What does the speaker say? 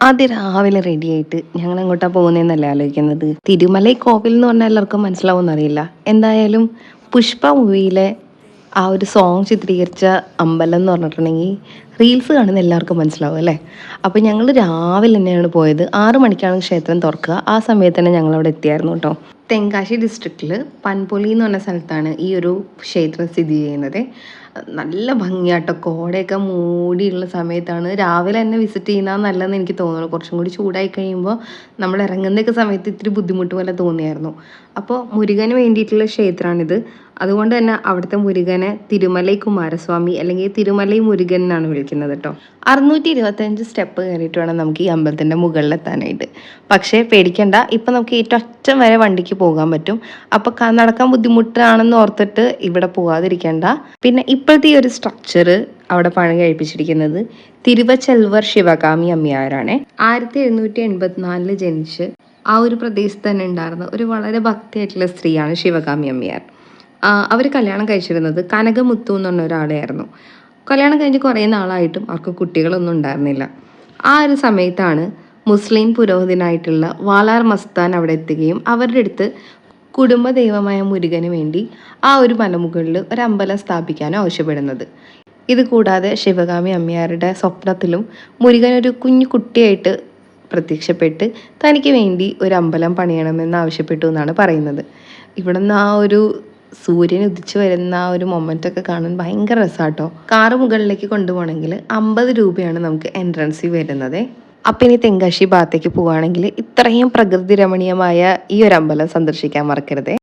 ആദ്യം രാവിലെ റെഡിയായിട്ട് ഞങ്ങൾ എങ്ങോട്ടാണ് പോകുന്നതെന്നല്ലേ ആലോചിക്കുന്നത്. തിരുമലൈ കോവിൽ എന്ന് പറഞ്ഞാൽ എല്ലാവർക്കും മനസ്സിലാവുമെന്ന് അറിയില്ല. എന്തായാലും പുഷ്പ മൂവിയിലെ ആ ഒരു സോങ് ചിത്രീകരിച്ച അമ്പലം എന്ന് പറഞ്ഞിട്ടുണ്ടെങ്കിൽ റീൽസ് കാണുന്ന എല്ലാവർക്കും മനസ്സിലാവും അല്ലേ. അപ്പോൾ ഞങ്ങൾ രാവിലെ തന്നെയാണ് പോയത്. 6 മണിക്കാണ് ക്ഷേത്രം തുറക്കുക. ആ സമയത്ത് തന്നെ ഞങ്ങളവിടെ എത്തിയായിരുന്നു കേട്ടോ. തെങ്കാശി ഡിസ്ട്രിക്റ്റിൽ പൻപൊലി എന്ന് പറഞ്ഞ സ്ഥലത്താണ് ഈ ഒരു ക്ഷേത്രം സ്ഥിതി ചെയ്യുന്നത്. നല്ല ഭംഗിയാട്ടോ. കോടയൊക്കെ മൂടിയുള്ള സമയത്താണ്. രാവിലെ തന്നെ വിസിറ്റ് ചെയ്യുന്നതാണ് നല്ലതെന്ന് എനിക്ക് തോന്നുന്നു. കുറച്ചും കൂടി ചൂടായി കഴിയുമ്പോൾ നമ്മൾ ഇറങ്ങുന്നതൊക്കെ സമയത്ത് ഇത്തിരി ബുദ്ധിമുട്ട് പോലെ തോന്നിയായിരുന്നു. അപ്പോൾ മുരുകന് വേണ്ടിയിട്ടുള്ള ക്ഷേത്രമാണിത്. അതുകൊണ്ട് തന്നെ അവിടുത്തെ മുരുകനെ തിരുമലൈ കുമാരസ്വാമി അല്ലെങ്കിൽ തിരുമലൈ മുരുകൻ എന്നാണ് വിളിക്കുന്നത് കേട്ടോ. 625 സ്റ്റെപ്പ് കയറിയിട്ട് വേണം നമുക്ക് ഈ അമ്പലത്തിൻ്റെ മുകളിലെത്താനായിട്ട്. പക്ഷേ പേടിക്കണ്ട, ഇപ്പം നമുക്ക് ഏറ്റവും അറ്റം വരെ വണ്ടിക്ക് പോകാൻ പറ്റും. അപ്പോൾ നടക്കാൻ ബുദ്ധിമുട്ടാണെന്ന് ഓർത്തിട്ട് ഇവിടെ പോകാതിരിക്കേണ്ട. പിന്നെ ഇപ്പോഴത്തെ ഈ ഒരു സ്ട്രക്ചർ അവിടെ പണി കഴിപ്പിച്ചിരിക്കുന്നത് തിരുവച്ചെൽവർ ശിവകാമി അമ്മയാരാണ്. 1784 ജനിച്ച് ആ ഒരു പ്രദേശത്ത് തന്നെ ഉണ്ടായിരുന്ന ഒരു വളരെ ഭക്തിയായിട്ടുള്ള സ്ത്രീയാണ് ശിവകാമി അമ്മയാർ. അവർ കല്യാണം കഴിച്ചിരുന്നത് കനകമുത്തു എന്ന് പറഞ്ഞ ഒരാളെയായിരുന്നു. കല്യാണം കഴിഞ്ഞ് കുറേ നാളായിട്ടും അവർക്ക് കുട്ടികളൊന്നും ഉണ്ടായിരുന്നില്ല. ആ ഒരു സമയത്താണ് മുസ്ലിം പുരോഹിതനായിട്ടുള്ള വാലാർ മസ്താൻ അവിടെ എത്തുകയും അവരുടെ അടുത്ത് കുടുംബദൈവമായ മുരുകന് വേണ്ടി ആ ഒരു മലമുകളിൽ ഒരു അമ്പലം സ്ഥാപിക്കാനും ആവശ്യപ്പെടുന്നത്. ഇത് കൂടാതെ ശിവകാമി അമ്മയാരുടെ സ്വപ്നത്തിലും മുരുകൻ ഒരു കുഞ്ഞു കുട്ടിയായിട്ട് പ്രത്യക്ഷപ്പെട്ട് തനിക്ക് വേണ്ടി ഒരു അമ്പലം പണിയണമെന്ന് ആവശ്യപ്പെട്ടു എന്നാണ് പറയുന്നത്. ഇവിടുന്ന് ആ ഒരു സൂര്യൻ ഉദിച്ചു വരുന്ന ആ ഒരു മൊമെൻ്റൊക്കെ കാണാൻ ഭയങ്കര രസമാട്ടോ. കാറ് മുകളിലേക്ക് കൊണ്ടുപോകണമെങ്കിൽ 50 രൂപയാണ് നമുക്ക് എൻട്രൻസിൽ വരുന്നത്. അപ്പം ഇനി തെങ്കാശി ഭാഗത്തേക്ക് പോവുകയാണെങ്കിൽ ഇത്രയും പ്രകൃതി രമണീയമായ ഈ ഒരു അമ്പലം സന്ദർശിക്കാൻ മറക്കരുത്.